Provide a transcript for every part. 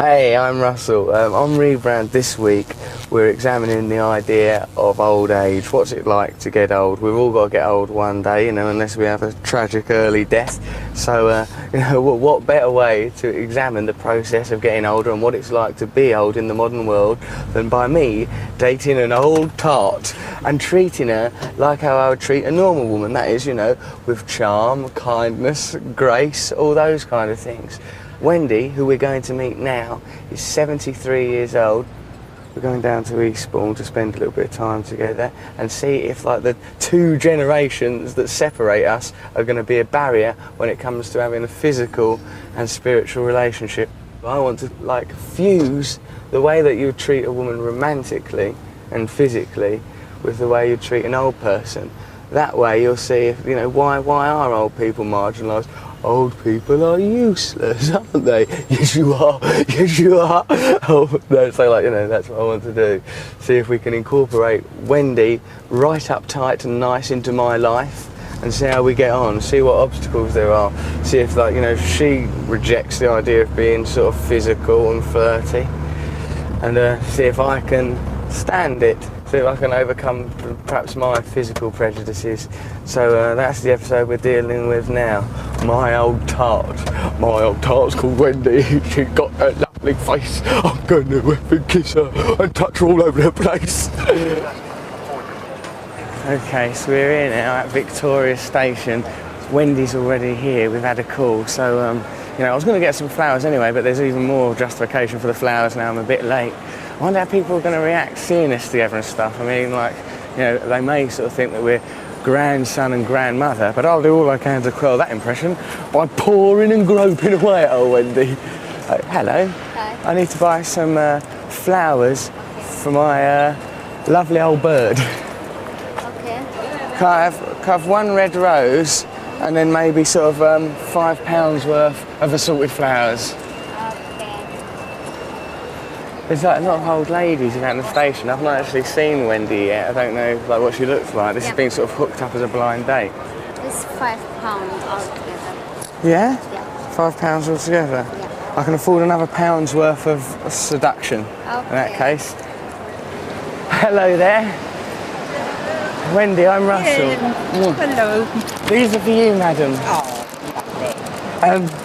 Hey, I'm Russell. On Rebrand this week, we're examining the idea of old age. What's it like to get old? We've all got to get old one day, unless we have a tragic early death. So, what better way to examine the process of getting older and what it's like to be old in the modern world than by me dating an old tart and treating her like how I would treat a normal woman. That is, with charm, kindness, grace, all those kind of things. Wendy, who we're going to meet now, is 73 years old. We're going down to Eastbourne to spend a little bit of time together and see if the two generations that separate us are going to be a barrier when it comes to having a physical and spiritual relationship. I want to fuse the way that you treat a woman romantically and physically with the way you treat an old person. That way you'll see if, why are old people marginalised? Old people are useless, aren't they? Yes, you are. Yes, you are. Oh, no, so that's what I want to do. See if we can incorporate Wendy right up tight and nice into my life and see how we get on, see what obstacles there are, see if, she rejects the idea of being sort of physical and flirty, and see if I can stand it. See if I can overcome perhaps my physical prejudices. So that's the episode we're dealing with now. My old tart. My old tart's called Wendy. She's got a lovely face. I'm going to whip and kiss her and touch her all over the place. Okay, so we're here now at Victoria Station. Wendy's already here. We've had a call. So, I was going to get some flowers anyway, but there's even more justification for the flowers now. I'm a bit late. I wonder how people are going to react seeing us together and stuff. I mean, they may sort of think that we're grandson and grandmother, but I'll do all I can to quell that impression by pouring and groping away at old Wendy. Hello. Hi. I need to buy some flowers for my lovely old bird. Okay. Can I have one red rose and then maybe sort of £5 worth of assorted flowers? There's a lot of old ladies around the station. I've not actually seen Wendy yet. I don't know what she looks like. This has been sort of hooked up as a blind date. It's £5 altogether. Yeah? Yeah. £5 altogether? Yeah. I can afford another £1 worth of seduction in that case. Hello there. Wendy, I'm Russell. Hello. These are for you, madam. Oh, lovely.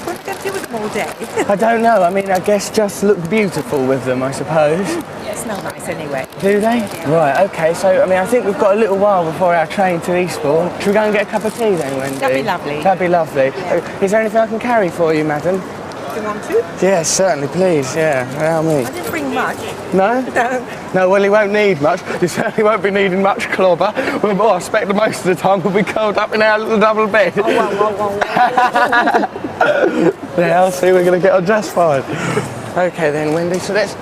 What are you going to do with them all day? I don't know. I mean, I guess just look beautiful with them, I suppose. They smell nice anyway. Do they? Yeah. Right, okay. So, I think we've got a little while before our train to Eastbourne. Should we go and get a cup of tea then, Wendy? That'd be lovely. That'd be lovely. Yeah. Is there anything I can carry for you, madam? Do you want to? Yes, certainly, please. Yeah, allow me. I didn't bring much. No? No. No, well, he won't need much. He certainly won't be needing much clobber. Well, I expect that most of the time we'll be curled up in our little double bed. Oh, whoa. Yeah, I'll see. We're going to get on just fine. Okay then, Wendy. So let's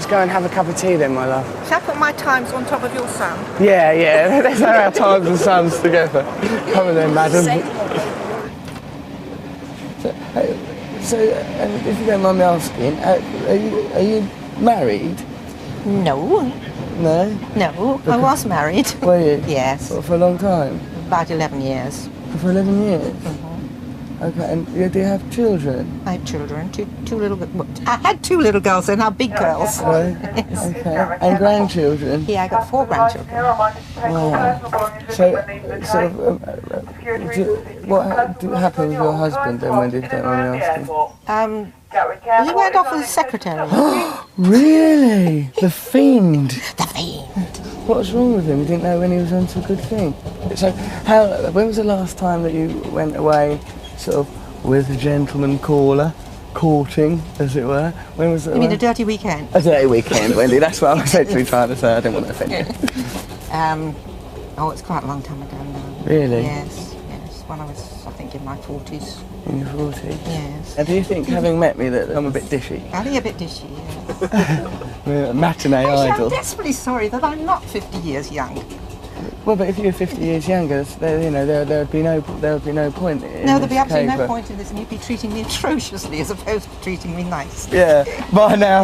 go and have a cup of tea then, my love. Shall I put my times on top of your son? Yeah. Let's have our times and sons together. Come on then, madam. So, if you don't mind me asking, are you married? No. No? No, I was married. Were you? Yes. For a long time? About 11 years. For 11 years? Mm-hmm. Okay, and do you have children? I have children, two little. I had 2 little girls, they're now big girls. Right. Yes. Okay. And grandchildren? Yeah, I got 4 grandchildren. Wow. So, what happened with your husband then, Wendy, if you don't mind me asking? He went off as a secretary. Really? The fiend? The fiend. What's wrong with him? You didn't know when he was onto a good thing? So, when was the last time that you went away, sort of, with a gentleman caller, courting, as it were? When was it? You mean a dirty weekend? A dirty weekend, Wendy. That's what I was actually trying to say. I didn't want to offend you. It's quite a long time ago now. Really? Yes. When I was, I think, in my 40s. In your 40s? Yes. And do you think, having met me, that I'm a bit dishy? I think a bit dishy, yes. A matinee Actually, idol. I'm desperately sorry that I'm not 50 years young. Well, but if you're 50 years younger, there would be no point in No, there'd be this absolutely no caper. point in this, and you'd be treating me atrociously as opposed to treating me nice. Yeah, by now,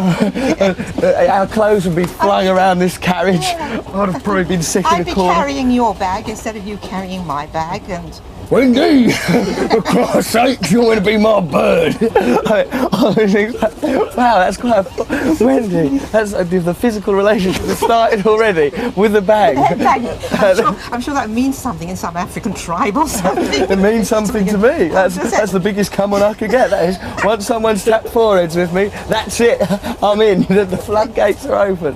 our clothes would be flung around this carriage. I'd have probably been sick in I'd a be corner. carrying your bag instead of you carrying my bag, and Wendy, for Christ's sake, you want to be my bird? I was like, wow, that's quite a... Wendy, that's the physical relationship has started already with the bag. I'm sure that means something in some African tribe or something. It means something to me. That's the biggest come on I could get. That is, once someone's tapped foreheads with me, that's it. I'm in. The floodgates are open.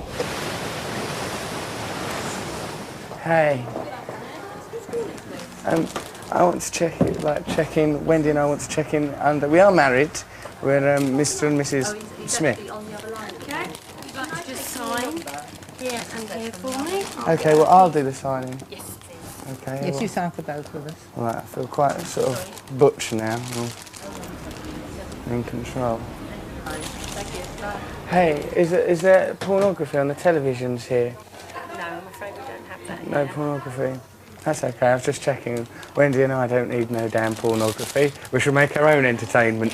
Hey. I want to check in. Wendy and I want to check in under. We are married. We're Mr. and Mrs. Smith. On the other line. Okay. You'd like to just sign here and here for me? Okay, well I'll do the signing. Yes, please. Okay. Yes, well, you sign for both of us. right, I feel quite sort of butch now. I'm in control. Thank you. Hey, is there pornography on the televisions here? No, I'm afraid we don't have that. No pornography. That's okay, I was just checking. Wendy and I don't need no damn pornography. We should make our own entertainment.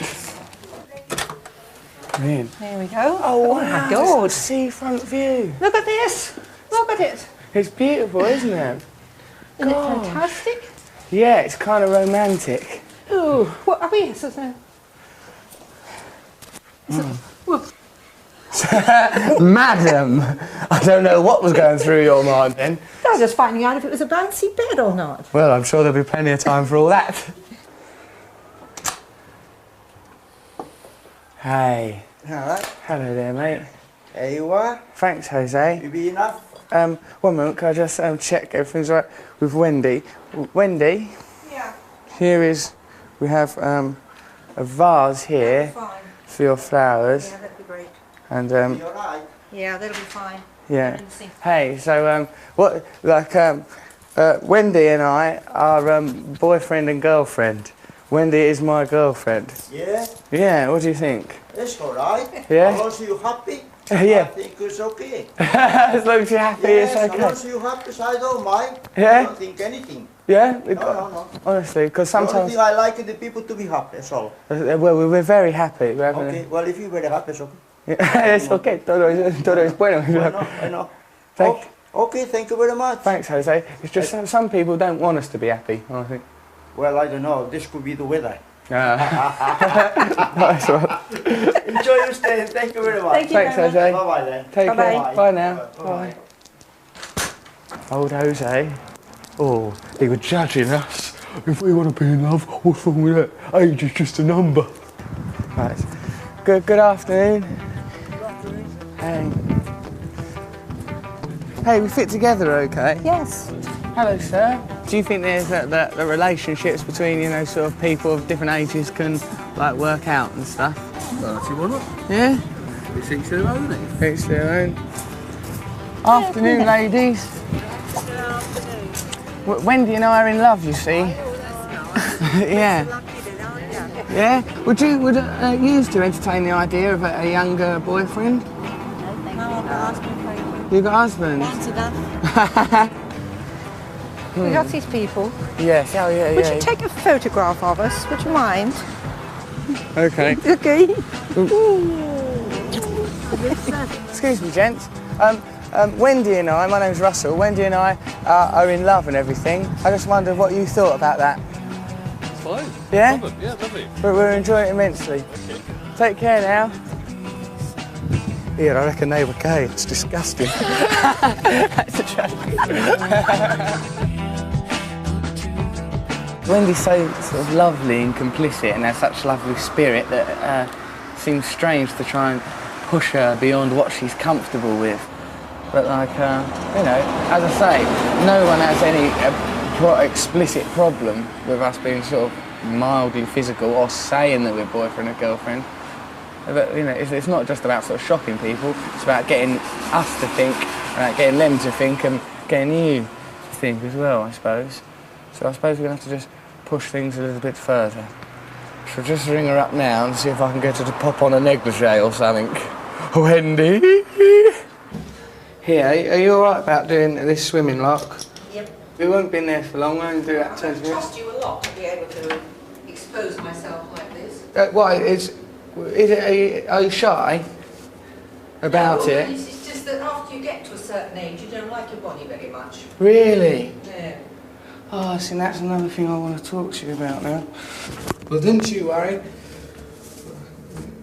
In. There we go. Oh, my God. Seafront view. Look at this. Look at it. It's beautiful, isn't it? Isn't it fantastic? Yeah, it's kind of romantic. Ooh, what are we? Madam, I don't know what was going through your mind then. I was just finding out if it was a bouncy bed or not. Well, I'm sure there'll be plenty of time for all that. Hey. Alright, Hello there, mate. there you are. Thanks, Jose. You be enough? 1 minute, can I just check everything's right with Wendy? Wendy, Yeah, we have a vase here fine. for your flowers. Yeah, that'd be great. And You alright? Yeah, that'll be fine. yeah. In the sink. Hey, so Wendy and I are boyfriend and girlfriend. Wendy is my girlfriend. Yeah, Yeah, what do you think? that's alright. Yeah? As long as you're happy, Yeah. I think it's okay. As long as you're happy, Yes, it's as long okay. as you're happy, so I don't mind. Yeah? I don't think anything. Yeah? No. Honestly, because The only sometimes... thing I like is the people to be happy, that's all. Well, we're very happy. We're having Okay, well, if you're very happy, it's okay. it's okay. Todo es bueno. I know. Thank- Okay, thank you very much. Thanks, Jose. It's just some people don't want us to be happy, I think. Well, I don't know, this could be the weather. Nice one. Enjoy your stay, thank you very much. Thank you Thanks, very much. Jose. Bye-bye then. Take Bye-bye. care. Bye now. Bye. Old Jose. Oh, he was judging us. If we want to be in love, what's wrong with that? Age is just a number. Right. Good afternoon. Hey. Hey, we fit together okay? Yes. Hello, sir. Do you think there's that the relationships between, you know, sort of people of different ages can, like, work out and stuff? Well, I see why not. Yeah? It's each their own, isn't it? Each their own. Afternoon, ladies. Good afternoon. Wendy and I are in love, you see. Yeah. Yeah? Would you use to entertain the idea of a younger boyfriend? No, I've got husband. You got a husband? That's enough. We got these people. Yes. Oh, yeah, Would yeah. you take a photograph of us? Would you mind? Okay. Okay. Excuse me, gents. Wendy and I, my name's Russell, Wendy and I are in love and everything. I just wondered what you thought about that. It's fine. Yeah? Love it. Yeah, lovely. We're enjoying it immensely. Take care now. Here, I reckon they were gay. It's disgusting. That's a joke. Wendy's so sort of lovely and complicit and has such lovely spirit that seems strange to try and push her beyond what she's comfortable with. But like, you know, as I say, no one has any explicit problem with us being sort of mildly physical or saying that we're boyfriend or girlfriend. But, you know, it's not just about sort of shocking people, it's about getting us to think, getting them to think and getting you to think as well, I suppose. So I suppose we're going to have to just push things a little bit further. So just ring her up now and see if I can get her to pop on a negligee or something. Wendy? Here, are you alright about doing this swimming lock? Yep. We won't be in there for long, we'll only do that 10 It minutes. cost you a lot to be able to expose myself like this. Why, are you shy about No, it? It's just that after you get to a certain age, you don't like your body very much. Really? Yeah. Oh, see, that's another thing I want to talk to you about now. Well, didn't you worry?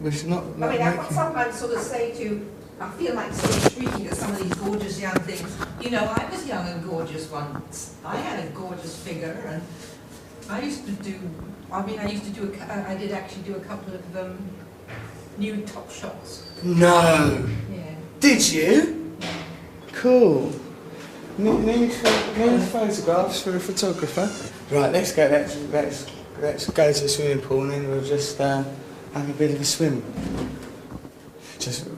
We should not I mean, I make you... sometimes sort of say to, I feel like sort of shrieking at some of these gorgeous young things. You know, I was young and gorgeous once. I had a gorgeous figure, and I used to do, I did actually do a couple of nude top shots. No! Yeah. Did you? Cool. Need photographs for a photographer. Right, let's go to the swimming pool and then we'll just have a bit of a swim. Just...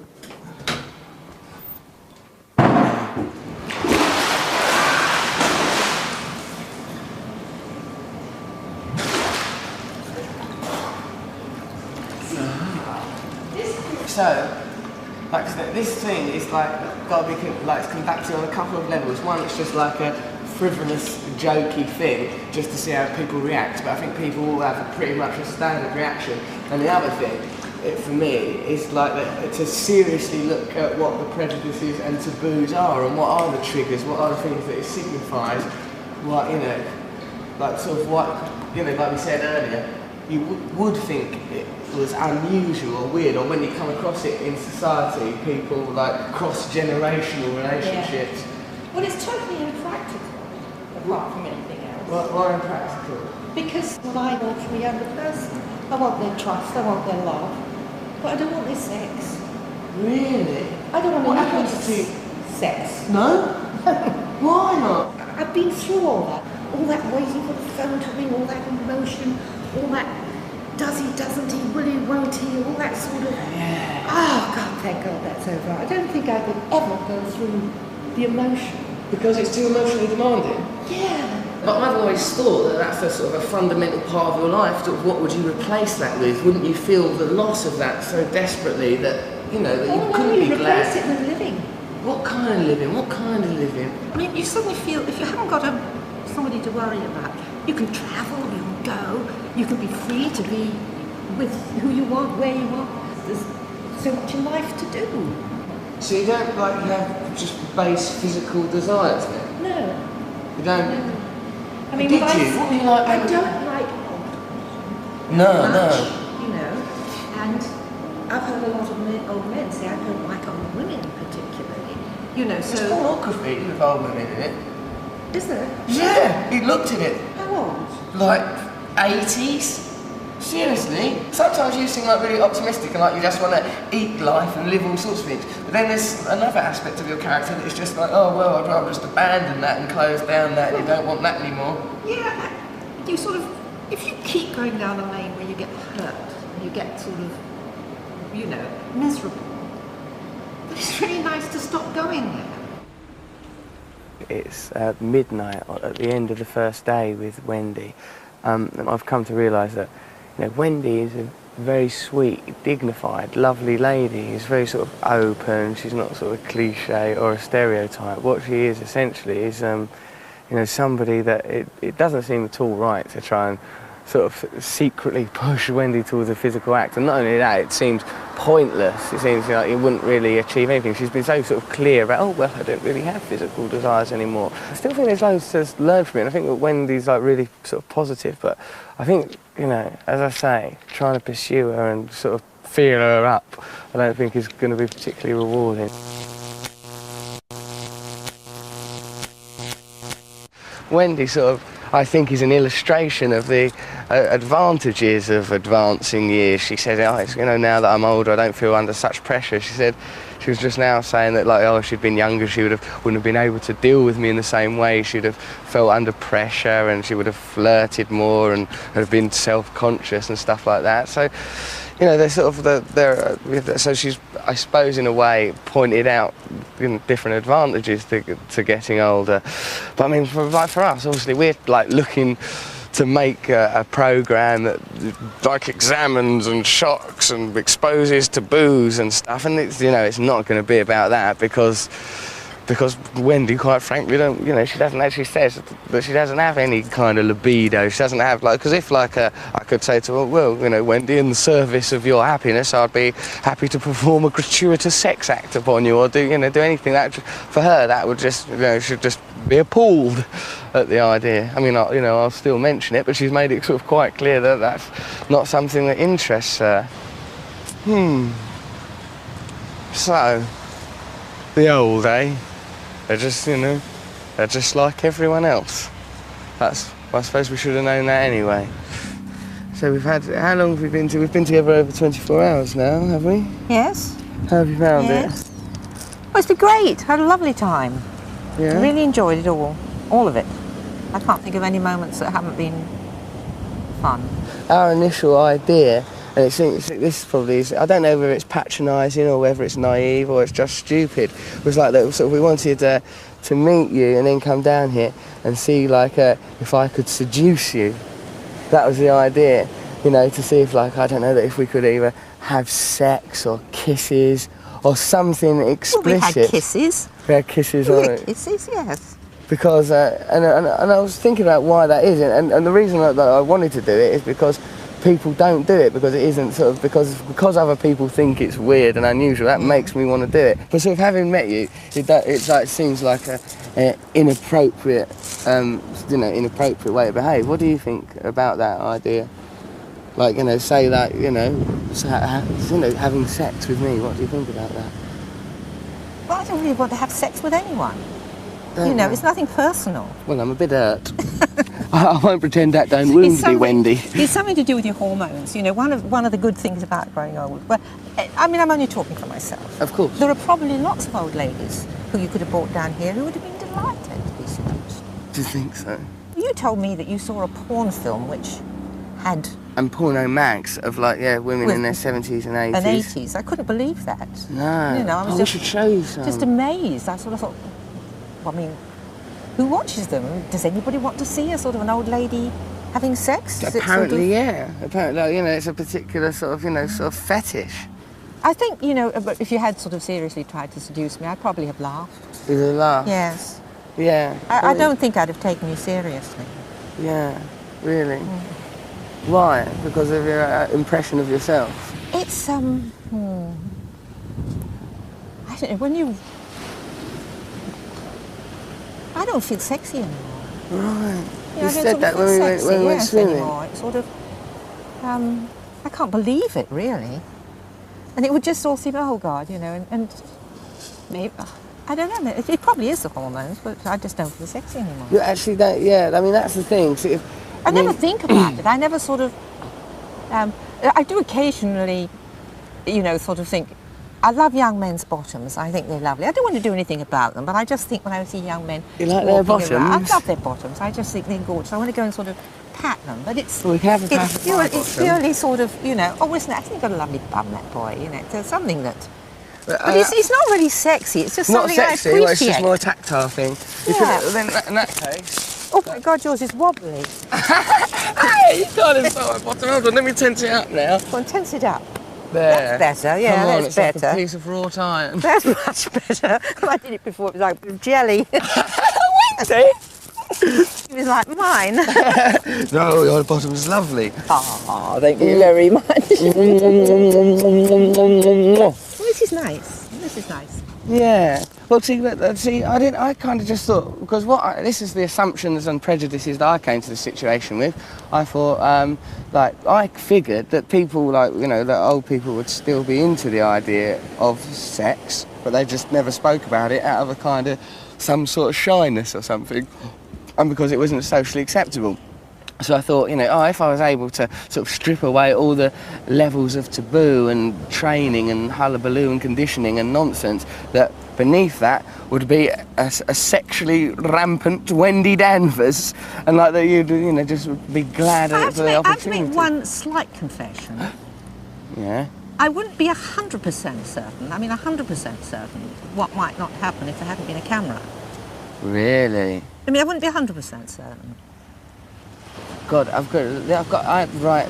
So, like this thing is like got to be like conducted on a couple of levels. One, it's just like a frivolous, jokey thing, just to see how people react. But I think people all have a pretty much a standard reaction. And the other thing, for me, is like to seriously look at what the prejudices and taboos are, and what are the triggers, what are the things that it signifies. What like sort of what like we said earlier. You would think it was unusual or weird, or when you come across it in society, people like cross-generational relationships. Yeah. Well, it's totally impractical, apart from anything else. Why impractical? Because what I want from a younger person, I want their trust, I want their love, but I don't want their sex. Really? I don't want What any happens to sex. No? Why not? I've been through all that waiting for the phone to ring, all that emotion, all that does he, doesn't he, will he, won't he, all that sort of... Yeah. Oh, God, thank God that's over. I don't think I could ever go through the emotion. Because it's too emotionally demanding? Yeah. But I've always thought that that's a sort of a fundamental part of your life. Sort of what would you replace that with? Wouldn't you feel the loss of that so desperately that, that you couldn't be glad? Replace it with living. What kind of living? What kind of living? I mean, you suddenly feel, if you haven't got somebody to worry about, you can travel, you can go, you can be free to be with who you want, where you want. There's so much in life to do. So you don't have just base physical desires then? No. You don't? No. I mean, Did you? What do you like? I don't like No. you know, and I've heard a lot of old men say I don't like old women particularly. You know, so... There's pornography with old women in it. Is there? Yeah, you looked at it. How old? Like 80s? Seriously? Sometimes you seem like really optimistic and like you just want to eat life and live all sorts of things. But then there's another aspect of your character that is just like, oh well, I'd rather just abandon that and close down that, and you don't want that anymore. Yeah, you sort of, if you keep going down the lane where you get hurt, and you get sort of, miserable, but it's really nice to stop going there. It's midnight at the end of the first day with Wendy, and I've come to realise that Wendy is a very sweet, dignified, lovely lady. She's very sort of open. She's not sort of cliche or a stereotype. What she is essentially is somebody that it doesn't seem at all right to try and sort of secretly push Wendy towards a physical act. And not only that, it seems pointless. It seems like you wouldn't really achieve anything. She's been so sort of clear about, oh, well, I don't really have physical desires anymore. I still think there's loads to learn from it. And I think that Wendy's like really sort of positive. But I think, as I say, trying to pursue her and sort of feel her up, I don't think is going to be particularly rewarding. Wendy sort of, I think, is an illustration of the advantages of advancing years. She said, now that I'm older, I don't feel under such pressure. She said, she was just now saying that, like, if she'd been younger, she wouldn't have been able to deal with me in the same way. She'd have felt under pressure, and she would have flirted more and have been self-conscious and stuff like that. So, they're sort of so she's, I suppose, in a way, pointed out different advantages to getting older. But I mean, for us, obviously, we're like looking to make a programme that like examines and shocks and exposes taboos and stuff, and it's not going to be about that because Wendy, quite frankly, she doesn't actually says that she doesn't have any kind of libido. She doesn't have because if I could say to her, well, Wendy, in the service of your happiness, I'd be happy to perform a gratuitous sex act upon you, or do anything that for her that would just should just be appalled at the idea. I mean, I'll still mention it, but she's made it sort of quite clear that that's not something that interests her. So, the old, eh? They're just, they're just like everyone else. I suppose we should have known that anyway. So how long have we been we've been together over 24 hours now, have we? Yes. How have you found it? Well, it's been great. Had a lovely time. Yeah? Really enjoyed it all of it. I can't think of any moments that haven't been fun. Our initial idea, and this probably is, I don't know whether it's patronising or whether it's naive or it's just stupid, was like that sort of, we wanted to meet you and then come down here and see if I could seduce you. That was the idea, to see if I don't know, that if we could either have sex or kisses or something explicit. Well, we had kisses. We had kisses we on had it. Kisses, yes. Because, and I was thinking about why that is, and the reason that I wanted to do it is because people don't do it, because it isn't sort of, because other people think it's weird and unusual, that makes me want to do it. But sort of having met you, it seems like a inappropriate, inappropriate way to behave. What do you think about that idea? Say that, having sex with me, what do you think about that? Well, I don't really want to have sex with anyone. It's nothing personal. Well, I'm a bit hurt. I won't pretend that don't wound me, Wendy. It's something to do with your hormones. One of the good things about growing old. Well, I mean, I'm only talking for myself. Of course. There are probably lots of old ladies who you could have brought down here who would have been delighted to be seduced. Do you think so? You told me that you saw a porn film which had... And porno mags of women in their 70s and 80s. And 80s. I couldn't believe that. No. I was we should show you some. Just amazed. I sort of thought, well, I mean, who watches them? Does anybody want to see a sort of an old lady having sex? Apparently, yeah. Apparently, it's a particular sort of fetish. I think, but if you had sort of seriously tried to seduce me, I'd probably have laughed. You'd have laughed? Yes. Yeah. I don't think I'd have taken you seriously. Yeah, really? Why? Because of your impression of yourself? It's, I don't know, when you... I don't feel sexy anymore. Right. You said that when we went swimming. Anymore. It's sort of, I can't believe it, really. And it would just all seem, oh God, and maybe, I don't know, it probably is the hormones, but I just don't feel sexy anymore. You actually don't, yeah, I mean, that's the thing. So I never think about it. I never sort of, I do occasionally, sort of think, I love young men's bottoms. I think they're lovely. I don't want to do anything about them, but I just think when I see young men... You like their bottoms? I love their bottoms. I just think they're gorgeous. I want to go and sort of pat them, but it's... Well, we can have a pat it's purely sort of, oh, isn't it? I think you've got a lovely bum, that boy, There's something that... But it's not really sexy. It's just something I appreciate. Well, it's just more a tactile thing. Yeah. Then in that case... Oh my God, yours is wobbly. Hey, you can't insult my bottom. Hold on, let me tense it up now. Well, tense it up. There. That's better, yeah, Come on, that's better. Like a piece of wrought iron. That's much better. I did it before, it was like jelly. See? It was like mine. No, your bottom's lovely. Oh, thank you very much. Well, this is nice. This is nice. Yeah. Well, see, I kind of just thought, because this is the assumptions and prejudices that I came to the situation with. I thought, I figured that people, that old people would still be into the idea of sex, but they just never spoke about it out of a kind of some sort of shyness or something, and because it wasn't socially acceptable. So I thought, if I was able to sort of strip away all the levels of taboo and training and hullabaloo and conditioning and nonsense, that beneath that would be a sexually rampant Wendy Danvers, and that you'd, just be glad for the opportunity. I have to make one slight confession. Yeah? I wouldn't be 100% certain, 100% certain what might not happen if there hadn't been a camera. Really? I wouldn't be 100% certain. God,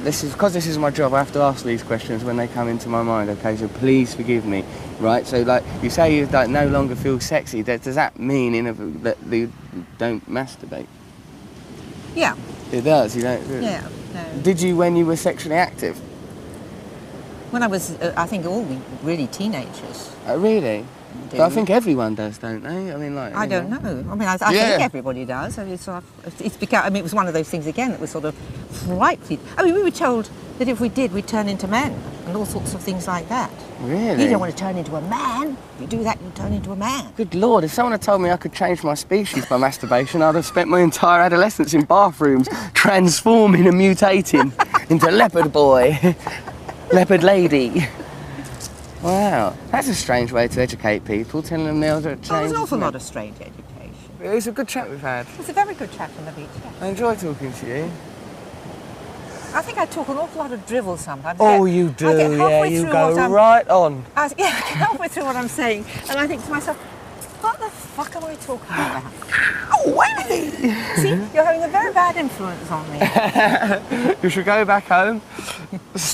this is my job. I have to ask these questions when they come into my mind, okay, so please forgive me, right? So, you say you no longer feel sexy, does that mean that you don't masturbate? Yeah. It does, you don't? Yeah, no. Did you when you were sexually active? When I was, I think, all really teenagers. Really? do. But I think everyone does, don't they? I mean, like... I you don't know. I mean, I Yeah. think everybody does. I mean, it's become. I mean, it was one of those things again that was sort of frightfully. I mean, we were told that if we did, we'd turn into men and all sorts of things like that. Really? You don't want to turn into a man. If you do that, you turn into a man. Good Lord, if someone had told me I could change my species by masturbation, I'd have spent my entire adolescence in bathrooms transforming and mutating into leopard boy, leopard lady. Wow, that's a strange way to educate people, telling them they'll change. There's an awful lot of strange education. It's a good chat we've had. It's a very good chat on the beach. Yes. I enjoy talking to you. I think I talk an awful lot of drivel sometimes. Oh, you do, I get yeah, halfway you through go what I'm- right on. I get halfway through what I'm saying, and I think to myself, what the fuck am I talking about? Oh, Wendy! See, you're having a very bad influence on me. You should go back home,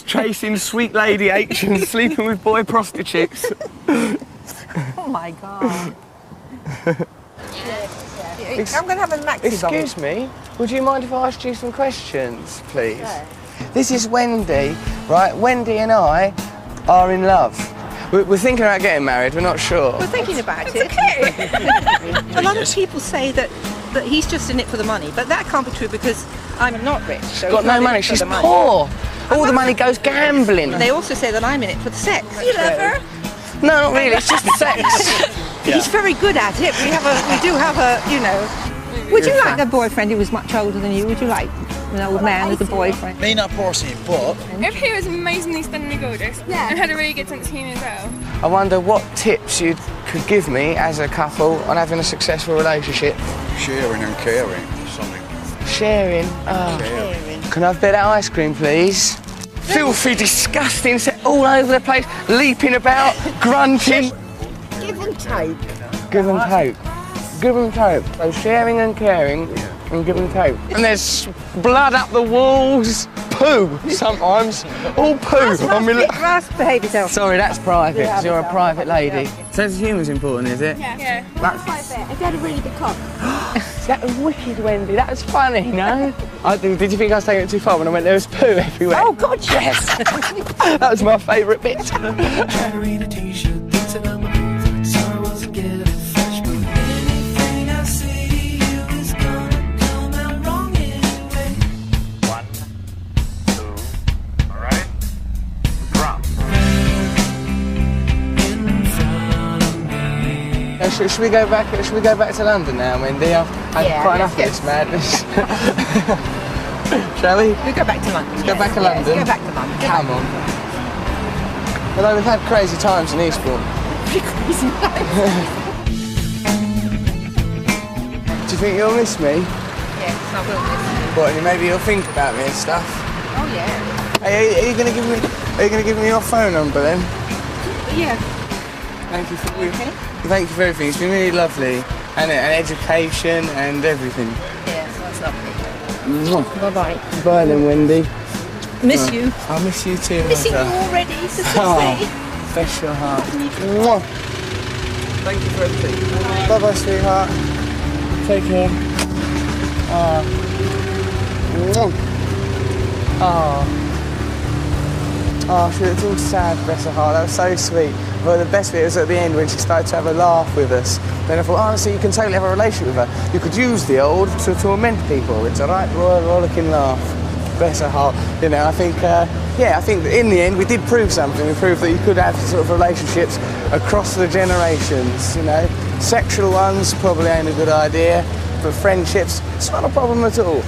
chasing sweet lady H and sleeping with boy prostitutes. Oh my God. I'm going to have a maxi bomb. Excuse me, would you mind if I asked you some questions, please? This is Wendy, right? Wendy and I are in love. We're thinking about getting married, we're not sure. We're thinking about it. A lot of people say that he's just in it for the money, but that can't be true because I'm not rich. So Got he's no not in money, it for she's the money. poor. All the money goes gambling. They also say that I'm in it for the sex. You love her? No, not really, it's just sex. He's very good at it. We do have a, you know. Would you like a boyfriend who was much older than you? Would you like an old man as a boyfriend? Me not personally, but If he was amazingly stunningly gorgeous and had a really good sense of humour as well. I wonder what tips you could give me as a couple on having a successful relationship. sharing and caring is something. Sharing. Oh. Can I have a bit of ice cream, please? Filthy, disgusting, set all over the place, leaping about, grunting. Give and take. Give and take. Give and take. So sharing and caring and give and take. And there's blood up the walls, poo sometimes, all poo. I mean, Russ, behave yourself. sorry, that's private, 'cause you're a private lady. Sense of humour's important, is it? Yeah. If you had a really big cock. That was wicked, Wendy. That was funny, no? Did you think I was taking it too far when I went there was poo everywhere? Oh, God, yes. That was my favourite bit. Should we go back? Should we go back to London now, Wendy? I've had quite enough of this madness. Shall we? We go back to London. Let's go back to London. Go back to London. Come on. Although we've had crazy times in Eastbourne. Do you think you'll miss me? Yes, I will miss What? Maybe you'll think about me and stuff. you. Oh, yeah. Hey, are you going to give me? Are you going to give me your phone number then? Yeah. Thank you for Thank you for everything. It's been really lovely, and education and everything. Yes, that's lovely. Bye-bye. Bye then, Wendy. Miss you. I'll miss you too. Missing you Martha. already, so Oh, bless your heart. Mwah. Thank you for everything. Bye bye, sweetheart. Take care. Oh, she looked all sad, bless her heart. That was so sweet. But the best bit was at the end when she started to have a laugh with us. Then I thought, honestly, you can totally have a relationship with her. You could use the old to torment people. It's a right rollicking laugh. Bless her heart. You know, I think, I think that in the end we did prove something. We proved that you could have sort of relationships across the generations, you know. Sexual ones probably ain't a good idea, but friendships, it's not a problem at all.